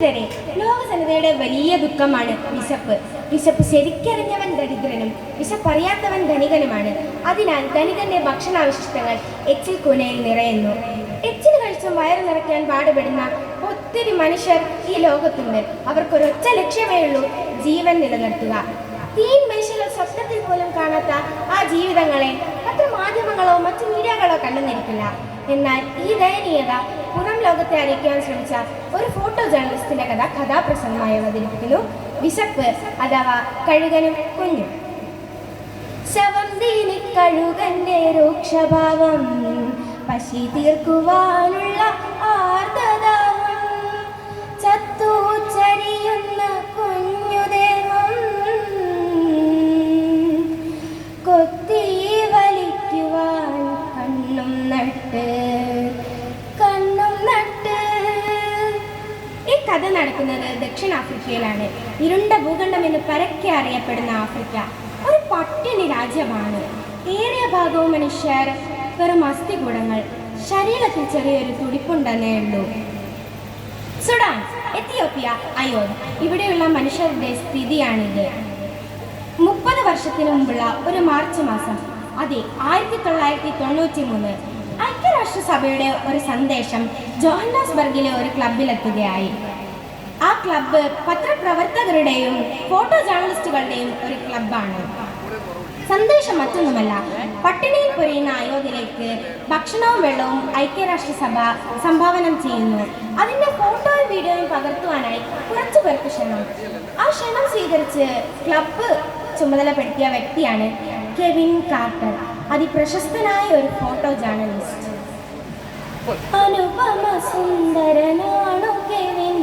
ലോകജനതയുടെ വലിയ ദുഃഖമാണ് വിശപ്പ്. വിശപ്പ് ശരിക്കറിഞ്ഞവൻ ദരിദ്രനും വിശപ്പറിയാത്തവൻ ധനികനുമാണ്. അതിനാൽ ധനികന്റെ ഭക്ഷണാവശിഷ്ടങ്ങൾ എച്ചിൽ കൂനയിൽ നിറയുന്നു. എച്ചിന് കഴിച്ചും വയറ് നിറയ്ക്കാൻ പാടുപെടുന്ന ഒത്തിരി മനുഷ്യർ ഈ ലോകത്തുണ്ട്. അവർക്കൊരൊറ്റ ലക്ഷ്യമേ ഉള്ളൂ, ജീവൻ നിലനിർത്തുക. തീൻമേശകൾ സ്വപ്നത്തിൽ പോലും കാണാത്ത ആ ജീവിതങ്ങളെ അത്ര മാധ്യമങ്ങളോ മറ്റു മീഡിയകളോ കണ്ടെന്നിരിക്കില്ല. എന്നാൽ ഈ ദയനീയത പുറം ലോകത്തെ അറിയിക്കാൻ ശ്രമിച്ച ഒരു ഫോട്ടോ ജേർണലിസ്റ്റിന്റെ കഥാപ്രസംഗമായി അവതരിപ്പിക്കുന്നു. വിശപ്പ് അഥവാ കഴുകനും കുഞ്ഞും. ശവം തീനി കഴുകന്റെ രൂക്ഷഭാവം, പശി തീർക്കുവാനുള്ള ആർദ്രദാഹം, ചത്തു ചരിയുന്ന കുഞ്ഞുദേഹം, കൊത്തി വലിക്കുവാൻ കണ്ണും നട്ട്. ഈ കഥ നടക്കുന്നത് ദക്ഷിണാഫ്രിക്കയിലാണ്. ഇരുണ്ട ഭൂഖണ്ഡം എന്ന് പരക്കെ അറിയപ്പെടുന്ന ആഫ്രിക്ക ഒരു പട്ടിണി രാജ്യമാണ്. ഏറിയ ഭാഗവും മനുഷ്യർ വെറും അസ്ഥികൂടങ്ങൾ, ശരീരത്തിൽ ചെറിയൊരു തുടിപ്പുണ്ടെന്നേ ഉള്ളൂ. സുഡാൻ, എത്തിയോപ്യ, അയോൺ, ഇവിടെയുള്ള മനുഷ്യരുടെ സ്ഥിതിയാണിത്. 30 വർഷത്തിനു മുമ്പുള്ള ഒരു മാർച്ച് മാസം, അതെ 1993, ഐക്യരാഷ്ട്രസഭയുടെ ഒരു സന്ദേശം ജോഹന്നാസ്ബർഗിലെ ഒരു ക്ലബിലെത്തുകയായി. ആ ക്ലബ്ബ് പത്രപ്രവർത്തകരുടെയും ഫോട്ടോ ജേർണലിസ്റ്റുകളുടെയും ഒരു ക്ലബ്ബാണ്. സന്ദേശം മറ്റൊന്നുമല്ല, പട്ടിണിയിൽ പൊരിയുന്ന അയോധ്യയിലേക്ക് ഭക്ഷണവും വെള്ളവും ഐക്യരാഷ്ട്രസഭ സംഭാവന ചെയ്യുന്നു. അതിൻ്റെ ഫോട്ടോയും വീഡിയോയും പകർത്തുവാനായി കുറച്ചു പേർക്ക് ക്ഷണം. ആ ക്ഷണം സ്വീകരിച്ച് ക്ലബ്ബ് ചുമതലപ്പെടുത്തിയ വ്യക്തിയാണ് കെവിൻ കാർട്ടർ, അതിപ്രശസ്തനായ ഒരു ഫോട്ടോ ജേർണലിസ്റ്റ്. അനുപമ സുന്ദരനാണു കെവിൻ,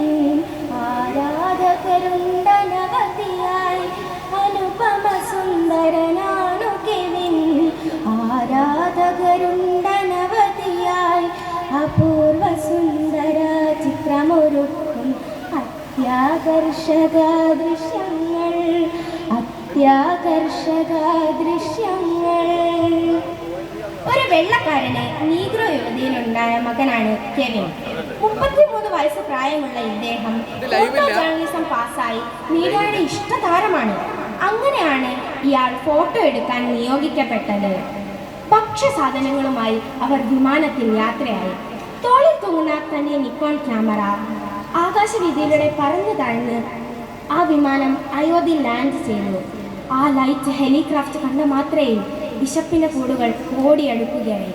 ആരാധകരുണ്ടനവധിയായി. അനുപമ സുന്ദരനാണു കെവിൻ, ആരാധകരുണ്ടനവധിയായി. അപൂർവ സുന്ദര ചിത്രമൊരുക്കും അത്യാകർഷക ദൃശ്യങ്ങൾ, അത്യാകർഷക ദൃശ്യങ്ങൾ. ഒരു വെള്ളക്കാരന് നീഗ്രോ യുവതിയിലുണ്ടായ മകനാണ് കെവിൻ. 33 വയസ്സ് പ്രായമുള്ള ഇദ്ദേഹം ഫോട്ടോ ജേർണലിസം പാസ്സായി മീഡിയയുടെ ഇഷ്ടതാരമാണ്. അങ്ങനെയാണ് ഇയാൾ ഫോട്ടോ എടുക്കാൻ നിയോഗിക്കപ്പെട്ടത്. ഭക്ഷ്യസാധനങ്ങളുമായി അവർ വിമാനത്തിൽ യാത്രയായി. തോളിൽ തൂങ്ങുന്ന തന്റെ നിക്കോൺ ക്യാമറ ആകാശവീതിയിലൂടെ പറന്നു താഴ്ന്ന് ആ വിമാനം അയോധ്യയിൽ ലാൻഡ് ചെയ്തു. ആ ലൈറ്റ് ഹെലിക്രാഫ്റ്റ് കണ്ട മാത്രയിൽ വിശപ്പിന്റെ കൂടുകൾ ഓടിയടുക്കുകയായി.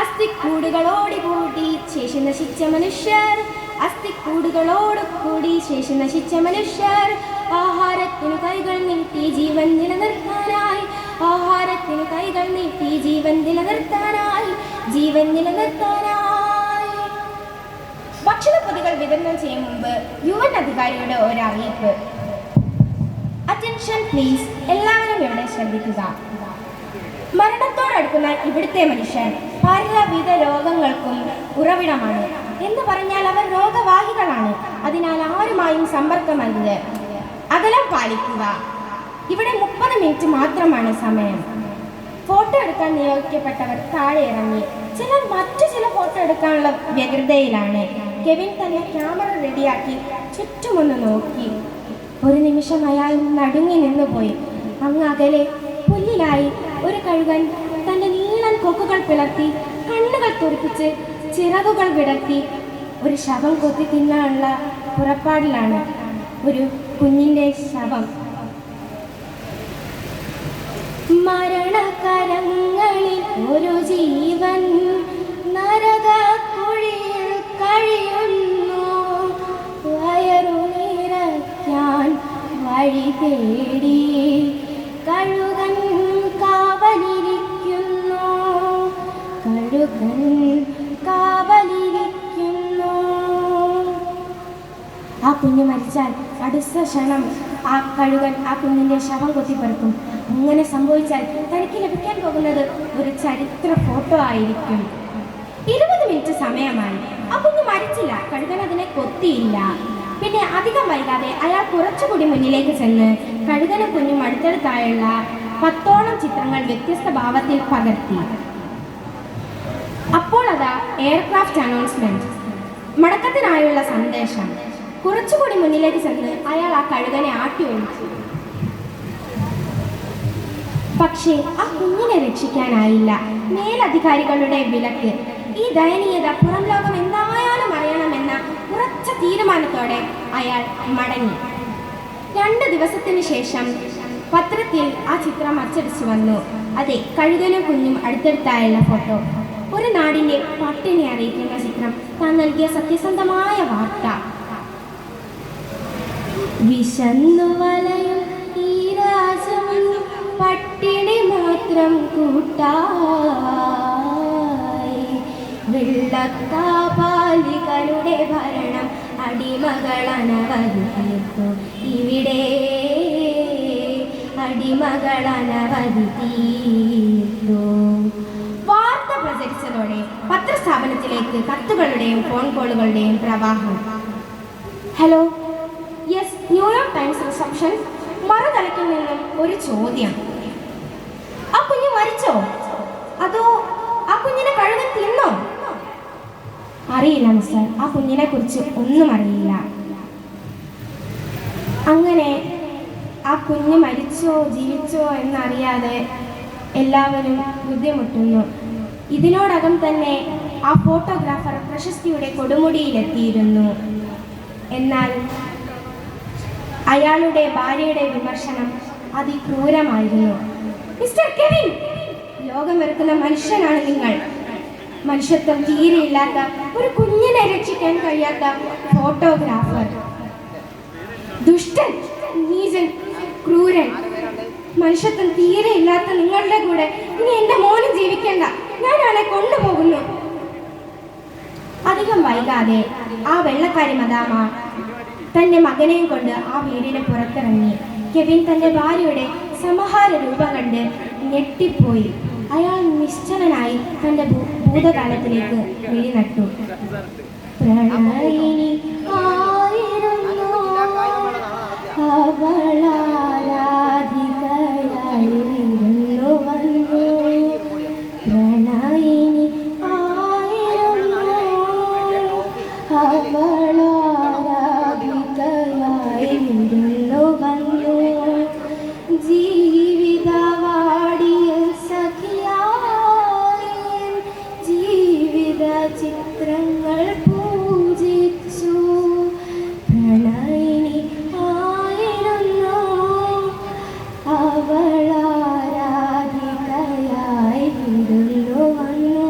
അസ്ഥിക്കൂടുകളോടി കൂടി ശേഷി നശിച്ച മനുഷ്യർ, അസ്ഥിക്കൂടുകളോട് കൂടി ശേഷി നശിച്ച മനുഷ്യർ. ആഹാരത്തിനു കൈകൾ നീട്ടി ജീവൻ നിലനിർത്താനായി, ആഹാരത്തിനു കൈകൾ നീട്ടി ജീവൻ നിലനിർത്താനായി, ജീവൻ നിലനിർത്താനായി. ഭക്ഷണപ്പൊതികൾ വിതരണം ചെയ്യും മുമ്പ് UN അധികാരിയുടെ ഒരു അറിയിപ്പ്. അറ്റൻഷൻ പ്ലീസ്, എല്ലാവരും ഇവിടെ ശ്രദ്ധിക്കുക. മരണത്തോടടുക്കുന്ന ഇവിടുത്തെ മനുഷ്യർ പലവിധ രോഗങ്ങൾക്കും ഉറവിടമാണ്. എന്ന് പറഞ്ഞാൽ അവർ രോഗവാഹികളാണ്. അതിനാൽ ആരുമായും സമ്പർക്കമരുത്, അകലം പാലിക്കുക. ഇവിടെ 30 മിനിറ്റ് മാത്രമാണ് സമയം. ഫോട്ടോ എടുക്കാൻ നിയോഗിക്കപ്പെട്ടവർ താഴെ ഇറങ്ങി. ചിലർ മറ്റു ചില ഫോട്ടോ എടുക്കാനുള്ള വ്യഗ്രതയിലാണ്. കെവിൻ തന്റെ ക്യാമറ റെഡിയാക്കി ചുറ്റുമൊന്ന് നോക്കി. ഒരു നിമിഷം അയാൾ നടുങ്ങി നിന്നുപോയി. അങ്ങ് അകലെ പുല്ലിലായി ഒരു കഴുകൻ തൻ്റെ നീളൻ കൊക്കുകൾ പിളർത്തി കണ്ണുകൾ തുറപ്പിച്ച് ചിറകുകൾ വിടർത്തി ഒരു ശവം കൊത്തി തിന്നാനുള്ള പുറപ്പാടിലാണ്. ഒരു കുഞ്ഞിൻ്റെ ശവം. മരണകരങ്ങളിൽ ഒരു ജീവൻ നരകക്കുഴിയിൽ കഴിയുന്നു. വയറു നിറയ്ക്കാൻ വഴി തേടി കഴുകൻ കാവലിരിക്കുന്നു, കഴുകൻ കാവലിരിക്കുന്നു. ആ കുഞ്ഞ് മരിച്ചാൽ അടുത്ത ക്ഷണം ആ കഴുകൻ ആ കുഞ്ഞിൻ്റെ ശവം കൊത്തിപ്പറക്കും. അങ്ങനെ സംഭവിച്ചാൽ തനിക്ക് ലഭിക്കാൻ പോകുന്നത് ഒരു ചരിത്ര ഫോട്ടോ ആയിരിക്കും. 20 മിനിറ്റ് സമയമായി. ആ കുഞ്ഞ് മരിച്ചില്ല, കഴുകൻ അതിനെ കൊത്തിയില്ല. പിന്നെ അധികം വൈകാതെ അയാൾ കുറച്ചുകൂടി മുന്നിലേക്ക് ചെന്ന് കഴുകനും കുഞ്ഞും അടുത്തടുത്തായുള്ള 10ഓളം ചിത്രങ്ങൾ വ്യത്യസ്ത ഭാവത്തിൽ പകർത്തി. അപ്പോൾ അതാ എയർക്രാഫ്റ്റ് അനൗൺസ്മെന്റ്. മടക്കത്തിനായുള്ള സന്ദേശം. കുറച്ചുകൂടി മുന്നിലേക്ക് ചെന്ന് അയാൾ ആ കഴുകനെ ആട്ടി ഓടിച്ചു. പക്ഷേ ആ കുഞ്ഞിനെ രക്ഷിക്കാനായില്ല. മേലധികാരികളുടെ വിലക്ക്. ഈ ദയനീയത പുറം ലോകം എന്തായാലും അറിയണമെന്ന ഉറച്ച തീരുമാനത്തോടെ അയാൾ മടങ്ങി. 2 ദിവസത്തിന് ശേഷം പത്രത്തിൽ ആ ചിത്രം അച്ചടിച്ചു വന്നു. അതെ, കഴുകനും കുഞ്ഞും അടുത്തടുത്തായുള്ള ഫോട്ടോ. ഒരു നാടിന്റെ പട്ടിണി അറിയിക്കുന്ന ചിത്രം. താൻ നൽകിയ സത്യസന്ധമായ വാർത്ത. വിശന്നു വലയും ഈ രാജ്യം പട്ടിണി മാത്രം കൂട്ടായി. വെള്ളക്കാപാലികളുടെ ഭരണം അടിമകളനവധി തീർത്തു. ഇവിടെ അടിമകളനവധി തീർത്തു. വാർത്ത പ്രചരിച്ചതോടെ പത്രസ്ഥാപനത്തിലേക്ക് കത്തുകളുടെയും ഫോൺ കോളുകളുടെയും പ്രവാഹം. Hello, yes, New York Times reception. മറുതലയ്ക്കിൽ നിന്നും ഒരു ചോദ്യം. ആ കുഞ്ഞ് മരിച്ചോ? അതോ ആ കുഞ്ഞിനെ കഴുകൻ തിന്നോ? അറിയില്ല മിസ്റ്റർ, ആ കുഞ്ഞിനെ കുറിച്ച് ഒന്നും അറിയില്ല. അങ്ങനെ ആ കുഞ്ഞ് മരിച്ചോ ജീവിച്ചോ എന്നറിയാതെ എല്ലാവരും ബുദ്ധിമുട്ടുന്നു. ഇതിനോടകം തന്നെ ആ ഫോട്ടോഗ്രാഫർ പ്രശസ്തിയുടെ കൊടുമുടിയിലെത്തിയിരുന്നു. എന്നാൽ അയാളുടെ ഭാര്യയുടെ വിമർശനം അതിക്രൂരമായിരുന്നു. മിസ്റ്റർ കെവിൻ, ലോകം വെറുക്കുന്ന മനുഷ്യനാണ് നിങ്ങൾ. മനുഷ്യത്വം തീരെയില്ലാത്ത, ഒരു കുഞ്ഞിനെ രക്ഷിക്കാൻ കഴിയാത്ത ഫോട്ടോഗ്രാഫർ. ദുഷ്ടൻ, നീചൻ, ക്രൂരൻ. മനുഷ്യത്വം തീരെയില്ലാത്ത നിങ്ങളുടെ കൂടെ ഇനി എൻ്റെ മോനും ജീവിക്കണ്ട. ഞാൻ അവനെ കൊണ്ടുപോകുന്നു. അധികം വൈകാതെ ആ വെള്ളക്കാരി മദാമ തൻ്റെ മകനെയും കൊണ്ട് ആ വീടിന് പുറത്തിറങ്ങി. കെവിൻ തൻ്റെ ഭാര്യയുടെ സമഹാര രൂപം കണ്ട് ഞെട്ടിപ്പോയി. അയാൾ നിശ്ചലനായി തൻ്റെ ഭൂതകാലത്തിലേക്ക് വിളിനട്ടു. പ്രണയിനി ആയിരുന്നു അവളാരാധികയായിരുന്നു വന്നു. പ്രണയിനി ആയിരുന്നു അവളാരാധികയായിരുന്നു വന്നു. ജീവിതവാടിയ സഖിയായി ജീവിത ചിത്രങ്ങൾ പൂജിച്ചു. പ്രണയിനി ആയിരുന്നു അവളാരാധികയായിരുന്നു വന്നു.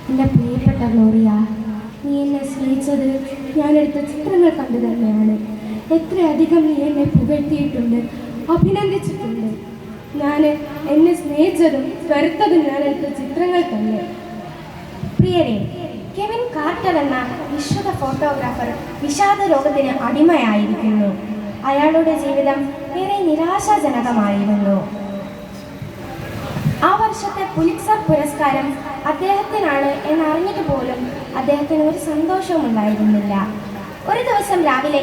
എൻ്റെ പ്രിയപ്പെട്ട ഗ്ലോറിയ, നീ എന്നെ സ്നേഹിച്ചത് ഞാനെടുത്ത ചിത്രങ്ങൾ കണ്ടു തന്നെയാണ്. എത്രയധികം നീ എന്നെ പുകഴ്ത്തിയിട്ടുണ്ട്, അഭിനന്ദിച്ചിട്ടുണ്ട്. ഞാൻ എന്നെ സ്നേഹിച്ചതും വെറുത്തതും ഞാനെടുത്ത ചിത്രങ്ങൾ തന്നെ. പ്രിയരെ, കെവിൻ കാർട്ടർ എന്ന വിശ്വത ഫോട്ടോഗ്രാഫർ വിഷാദ രോഗത്തിന് അടിമയായിരിക്കുന്നു. അയാളുടെ ജീവിതം ഏറെ നിരാശാജനകമായിരുന്നു. ആ വർഷത്തെ പുലിറ്റ്സർ പുരസ്കാരം അദ്ദേഹത്തിനാണ് എന്നറിഞ്ഞിട്ട് പോലും അദ്ദേഹത്തിന് ഒരു സന്തോഷവും ഉണ്ടായിരുന്നില്ല. ഒരു ദിവസം രാവിലെ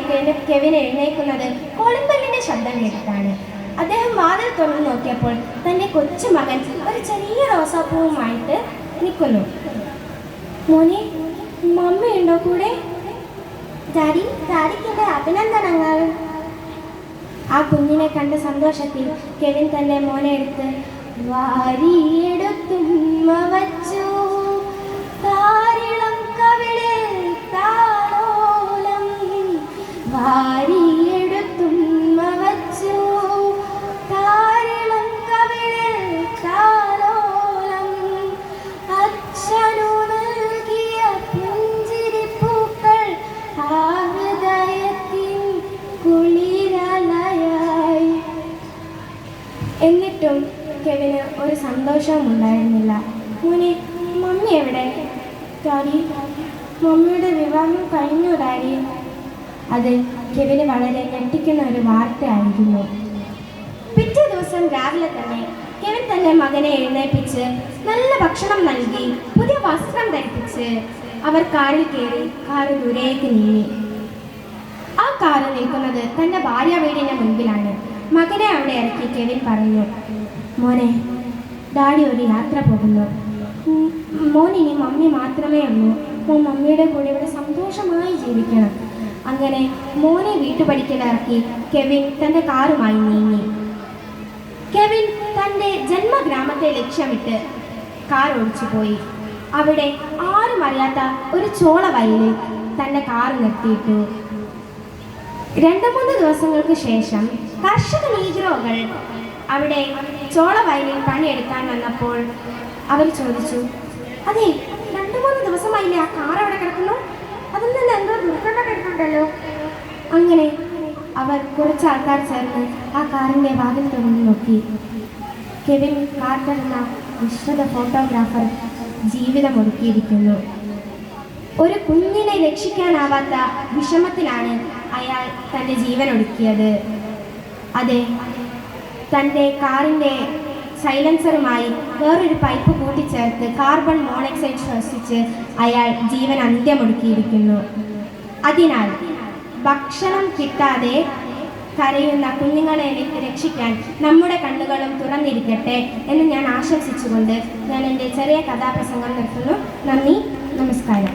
കെവിൻ എഴുന്നേൽക്കുന്നത് കോളിംബെല്ലിന്റെ ശബ്ദം കേട്ടിട്ടാണ്. അദ്ദേഹം വാതിൽ തുറന്നു നോക്കിയപ്പോൾ തൻ്റെ കൊച്ചു മകൻ ഒരു ചെറിയ റോസാപ്പൂവുമായിട്ട് നിൽക്കുന്നു. മോനെ, മമ്മയുണ്ടോ കൂടെ? ഡാഡിക്ക് അഭിനന്ദനങ്ങൾ. ആ കുഞ്ഞിനെ കണ്ട സന്തോഷത്തിൽ കെവിൻ തൻ്റെ മോനെ എടുത്ത് വാരിയെടുത്തുമ്മ വച്ചു. താരിളം കവിളിൽ താലോലം വാരിയെടുത്തുമ്മ വച്ചു. താരിളം കവിളിൽ താലോലം അച്ഛനു നൽകിയ പുഞ്ചിരിപ്പൂക്കൾ ആ ഹൃദയത്തിൻ കുളിരലയായി. എന്നിട്ടും കെവിന് ഒരു സന്തോഷവും ഉണ്ടായിരുന്നില്ല. മോനെ, മമ്മി എവിടെ? ഡാഡി, മമ്മിയുടെ വിവാഹം കഴിഞ്ഞു ഡാഡി. അത് കെവിന് വളരെ ഞെട്ടിക്കുന്ന ഒരു വാർത്തയായിരുന്നു. പിറ്റേ ദിവസം രാവിലെ തന്നെ കെവിൻ തന്റെ മകനെ എഴുന്നേൽപ്പിച്ച് നല്ല ഭക്ഷണം നൽകി പുതിയ വസ്ത്രം ധരിപ്പിച്ച് അവർ കാറിൽ കയറി കാറ് ദൂരേക്ക് നീങ്ങി. ആ കാറ് നിൽക്കുന്നത് തന്റെ ഭാര്യ വീടിന്റെ മുൻപിലാണ്. മകനെ അവിടെ ഇറക്കി കെവിൻ പറഞ്ഞു, മോനെ, ഡാഡി ഒരു യാത്ര പോകുന്നു. മോനിനി മമ്മി മാത്രമേ ഉള്ളൂ. മോൻ മമ്മിയുടെ കൂടെ ഇവിടെ സന്തോഷമായി ജീവിക്കണം. അങ്ങനെ മോനെ വീട്ടുപടിക്കലിറക്കി കെവിൻ തൻ്റെ കാറുമായി നീങ്ങി. കെവിൻ തൻ്റെ ജന്മഗ്രാമത്തെ ലക്ഷ്യമിട്ട് കാർ ഓടിച്ചു പോയി. അവിടെ ആരും അറിയാത്ത ഒരു ചോളവയലിൽ തൻ്റെ കാർ നിർത്തിയിട്ടു. 2-3 ദിവസങ്ങൾക്ക് ശേഷം കർഷക നീഗ്രോകൾ അവിടെ ചോളവയലിൽ പണിയെടുക്കാൻ വന്നപ്പോൾ അവർ ചോദിച്ചു, അതെ 2-3 ദിവസമായില്ലേ ആ കാർ അവിടെ കിടക്കുന്നു? അതിൽ നിന്ന് എന്തോ ദുർഘടന കിടക്കുന്നുണ്ടല്ലോ. അങ്ങനെ അവർ കുറച്ച് ആൾക്കാർ ചേർന്ന് ആ കാറിൻ്റെ വാതിൽ തുറന്നു നോക്കി. കെവിൻ കാർട്ടർ എന്ന വിശ്രുത ഫോട്ടോഗ്രാഫർ ജീവിതം ഒടുക്കിയിരിക്കുന്നു. ഒരു കുഞ്ഞിനെ രക്ഷിക്കാനാവാത്ത വിഷമത്തിലാണ് അയാൾ തൻ്റെ ജീവൻ ഒടുക്കിയത്. അതെ, തൻ്റെ കാറിൻ്റെ സൈലൻസറുമായി വേറൊരു പൈപ്പ് കൂട്ടിച്ചേർത്ത് കാർബൺ മോണോക്സൈഡ് ശ്വസിച്ച് അയാൾ ജീവൻ അന്ത്യമൊടുക്കിയിരിക്കുന്നു. അതിനാൽ ഭക്ഷണം കിട്ടാതെ കരയുന്ന കുഞ്ഞുങ്ങളെ രക്ഷിക്കാൻ നമ്മുടെ കണ്ണുകളും തുറന്നിരിക്കട്ടെ എന്ന് ഞാൻ ആശംസിച്ചുകൊണ്ട് ഞാൻ എൻ്റെ ചെറിയ കഥാപ്രസംഗം നിർത്തുന്നു. നന്ദി, നമസ്കാരം.